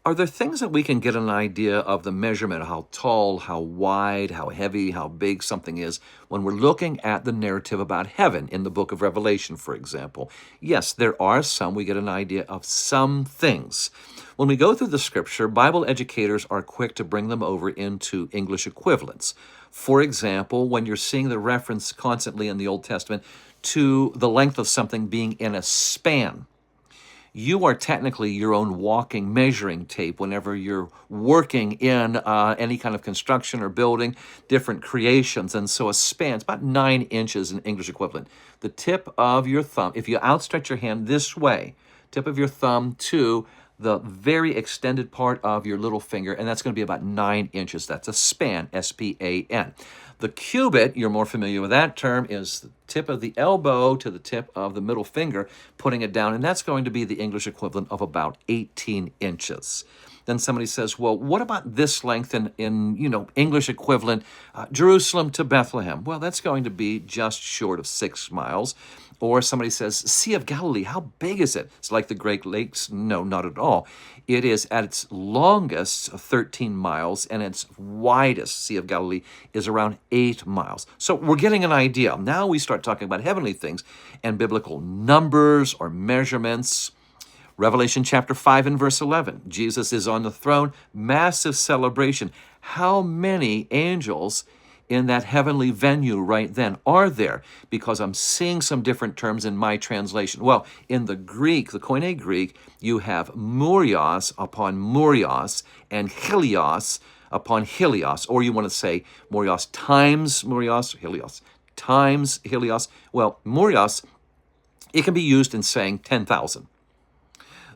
Are there things that we can get an idea of the measurement, of how tall, how wide, how heavy, how big something is when we're looking at the narrative about heaven in the book of Revelation, for example? Yes, there are some. We get an idea of some things. When we go through the scripture, Bible educators are quick to bring them over into English equivalents. For example, when you're seeing the reference constantly in the Old Testament to the length of something being in a span, you are technically your own walking measuring tape whenever you're working in any kind of construction or building, different creations. And so a span, it's about 9 inches in English equivalent. The tip of your thumb, if you outstretch your hand this way, tip of your thumb to the very extended part of your little finger, and that's going to be about 9 inches. That's a span, S-P-A-N. The cubit, you're more familiar with that term, is the tip of the elbow to the tip of the middle finger, putting it down, and that's going to be the English equivalent of about 18 inches. Then somebody says, well, what about this length in English equivalent, Jerusalem to Bethlehem? Well, that's going to be just short of 6 miles. Or somebody says, Sea of Galilee, how big is it? It's like the Great Lakes? No, not at all. It is at its longest 13 miles, and its widest, Sea of Galilee, is around 8 miles. So we're getting an idea. Now we start talking about heavenly things and biblical numbers or measurements. Revelation chapter 5 and verse 11. Jesus is on the throne, massive celebration. How many angels in that heavenly venue right then are there? Because I'm seeing some different terms in my translation. Well, in the Greek, the Koine Greek, you have murios upon murios and helios upon helios, or you want to say murios times murios, helios times helios. Well, murios, it can be used in saying 10,000.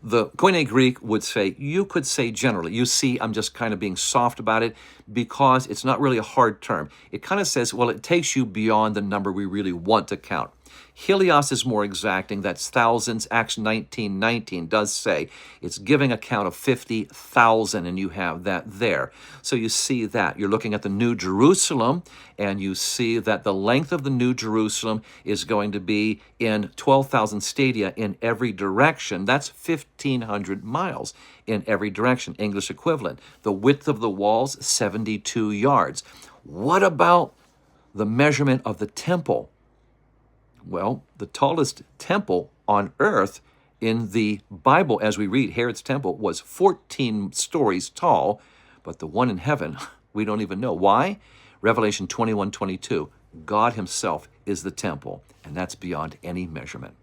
The Koine Greek would say, you could say generally. You see, I'm just kind of being soft about it because it's not really a hard term. It kind of says, well, it takes you beyond the number we really want to count. Helios is more exacting. That's thousands. Acts 19:19 does say it's giving a count of 50,000, and you have that there. So you see that. You're looking at the New Jerusalem, and you see that the length of the New Jerusalem is going to be in 12,000 stadia in every direction. That's 1,500 miles in every direction, English equivalent. The width of the walls, 72 yards. What about the measurement of the temple? Well, the tallest temple on earth in the Bible, as we read, Herod's temple was 14 stories tall, but the one in heaven, we don't even know. Why? Revelation 21:22, God himself is the temple, and that's beyond any measurement.